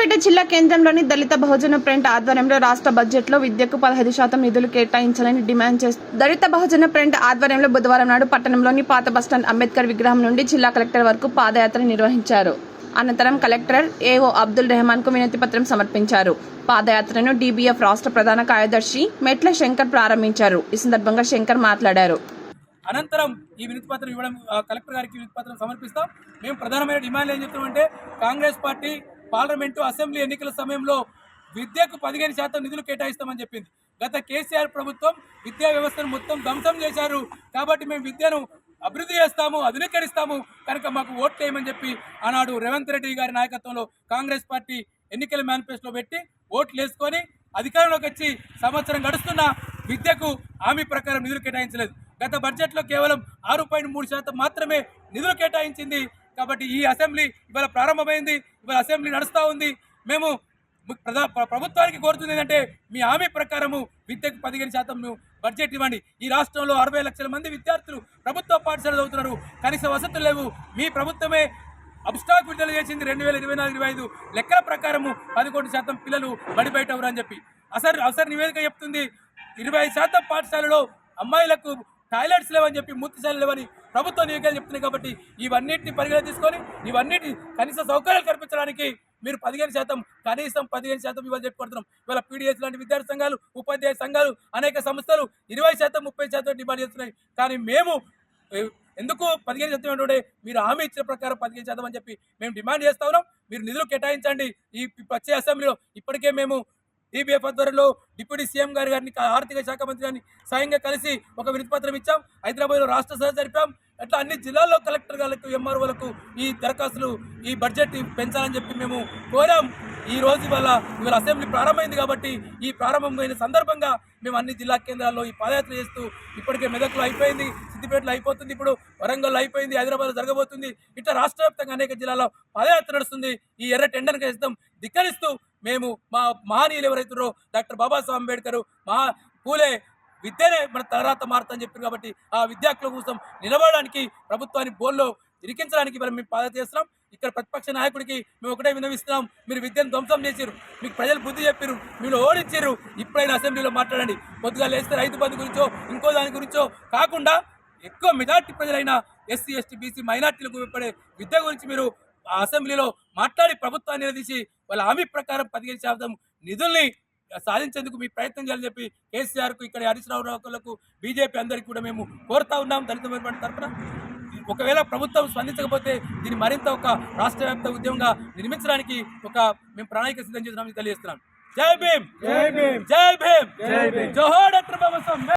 సిద్దిపేట జిల్లా కేంద్రంలోని దళిత బహుజన ఫ్రంట్ ఆధ్వర్యంలో రాష్ట్ర బడ్జెట్లో విద్యకు 15% నిధులు కేటాయించాలని డిమాండ్ చేస్తూ దళిత బహుజన ఫ్రంట్ ఆధ్వర్యంలో బుధవారం నాడు పట్టణంలోని పాత బస్టాండ్ అంబేద్కర్ విగ్రహం నుండి జిల్లా కలెక్టర్ వరకు పాదయాత్ర నిర్వహించారు. అనంతరం కలెక్టర్ ఏఓ అబ్దుల్ రెహమాన్ కు వినతి పత్రం సమర్పించారు. పాదయాత్రను డీబీఎఫ్ రాష్ట్ర ప్రధాన కార్యదర్శి మెట్ల శంకర్ ప్రారంభించారు. ఈ సందర్భంగా శంకర్ మాట్లాడారు. అనంతరం ఈ వినతి పత్రం ఇవ్వడం కలెక్టర్ గారికి వినతి పత్రం సమర్పిస్తాం. మేము ప్రధానమైన డిమాండ్లు ఏం చెప్తామంటే కాంగ్రెస్ పార్టీ పార్లమెంటు అసెంబ్లీ ఎన్నికల సమయంలో విద్యకు 15% నిధులు కేటాయిస్తామని చెప్పింది. గత కేసీఆర్ ప్రభుత్వం విద్యా వ్యవస్థను మొత్తం ధ్వంసం చేశారు. కాబట్టి మేము విద్యను అభివృద్ధి చేస్తాము, ఆధునీకరిస్తాము, కనుక మాకు ఓట్లు వేయమని చెప్పి ఆనాడు రేవంత్ రెడ్డి గారి నాయకత్వంలో కాంగ్రెస్ పార్టీ ఎన్నికల మేనిఫెస్టోలో పెట్టి ఓట్లు వేసుకొని అధికారంలోకి వచ్చి సంవత్సరం గడుస్తున్న విద్యకు హామీ ప్రకారం నిధులు కేటాయించలేదు. గత బడ్జెట్లో కేవలం 6.3% మాత్రమే నిధులు కేటాయించింది. కాబట్టి ఈ అసెంబ్లీ ఇవాళ ప్రారంభమైంది, ఇవాళ అసెంబ్లీ నడుస్తూ ఉంది. మేము ప్రభుత్వానికి కోరుతుంది ఏంటంటే మీ హామీ ప్రకారము విద్యకు 15% బడ్జెట్ ఇవ్వండి. ఈ రాష్ట్రంలో 60 లక్షల మంది విద్యార్థులు ప్రభుత్వ పాఠశాలలు చదువుతున్నారు, కనీస వసతులు లేవు. మీ ప్రభుత్వమే అబ్స్టాక్ విడుదల చేసింది 2024-25 లెక్కల ప్రకారము 11% పిల్లలు బడి బయట ఎవరు అని చెప్పి అసలు నివేదిక చెప్తుంది. 25% పాఠశాలలో అమ్మాయిలకు టాయిలెట్స్ లేవని చెప్పి, మూర్తిశాలలు లేవని ప్రభుత్వ నివేదికలు చెప్తున్నాయి. కాబట్టి ఇవన్నిటిని పరిగణ తీసుకొని ఇవన్నిటి కనీస సౌకర్యాలు కల్పించడానికి మీరు 15% కనీసం 15% ఇవ్వాలి చెప్పుకుంటున్నాం. ఇవాళ పీడిఎస్ లాంటి విద్యార్థి సంఘాలు, ఉపాధ్యాయ సంఘాలు, అనేక సంస్థలు 20%, 30% డిమాండ్ చేస్తున్నాయి. కానీ మేము ఎందుకు 15% ఉంటే మీరు హామీ ఇచ్చిన ప్రకారం 15% అని చెప్పి మేము డిమాండ్ చేస్తా ఉన్నాం. మీరు నిధులు కేటాయించండి. ఈ వచ్చే అసెంబ్లీలో ఇప్పటికే మేము డీబీఎఫ్ ఆధ్వర్యంలో డిప్యూటీ సీఎం గారిని, ఆర్థిక శాఖ మంత్రి గారిని స్వయంగా కలిసి ఒక వినతి పత్రం ఇచ్చాం. హైదరాబాద్లో రాష్ట్ర సభ జరిపాం. అట్లా అన్ని జిల్లాల్లో కలెక్టర్ గారికి, ఎంఆర్ఓలకు ఈ దరఖాస్తులు, ఈ బడ్జెట్ పెంచాలని చెప్పి మేము కోరాం. ఈ రోజు ఇవాళ అసెంబ్లీ ప్రారంభమైంది. కాబట్టి ఈ ప్రారంభమైన సందర్భంగా మేము అన్ని జిల్లా కేంద్రాల్లో ఈ పాదయాత్ర చేస్తూ ఇప్పటికే మెదక్లో అయిపోయింది, సిద్దిపేటలో అయిపోతుంది, ఇప్పుడు వరంగల్లో అయిపోయింది, హైదరాబాద్లో జరగబోతుంది. ఇట్లా రాష్ట్ర వ్యాప్తంగా అనేక జిల్లాల్లో పాదయాత్ర నడుస్తుంది. ఈ ఎర్ర టెండర్ని కేస్తాం ధిక్కరిస్తూ మేము మా మహనీయులు ఎవరైతున్నారో డాక్టర్ బాబాసాహెబ్ అంబేద్కర్, పూలే విద్యనే మన తర్వాత మారుతుందని చెప్పారు. కాబట్టి ఆ విద్యార్థుల కోసం నిలబడడానికి, ప్రభుత్వాన్ని బోల్లో ఇరికించడానికి మేము పాదయాత్ర చేస్తున్నాం. ఇక్కడ ప్రతిపక్ష నాయకుడికి మేము ఒకటే విన్నవిస్తున్నాం. మీరు విద్యను ధ్వంసం చేశారు, మీకు ప్రజలు బుద్ధి చెప్పారు, మీరు ఓడించారు. ఇప్పుడైనా అసెంబ్లీలో మాట్లాడండి. పొద్దుగా లేస్తే రైతు బంధు గురించో ఇంకో దాని గురించో కాకుండా ఎక్కువ మెజార్టీ ప్రజలైన ఎస్సీ, ఎస్టీ, బీసీ మైనార్టీలకు ఉపయోగపడే విద్య గురించి మీరు అసెంబ్లీలో మాట్లాడి ప్రభుత్వాన్ని నిలదీసి వాళ్ళ హామీ ప్రకారం 15% నిధుల్ని సాధించేందుకు మీ ప్రయత్నం చేయాలని చెప్పి కేసీఆర్కు, ఇక్కడ హరీష్ రావులకు, బీజేపీ అందరికీ కూడా మేము కోరుతా ఉన్నాం. దళిత తరఫున ఒకవేళ ప్రభుత్వం స్పందించకపోతే దీన్ని మరింత ఒక రాష్ట్ర వ్యాప్త ఉద్యమంగా నిర్మించడానికి మేము ప్రణాళిక సిద్ధం చేస్తున్నామని తెలియజేస్తున్నాం. జై భీమ్, జై భీమ్, జై భీమ్, జోహార్ డాక్టర్ బాబాసాహెబ్.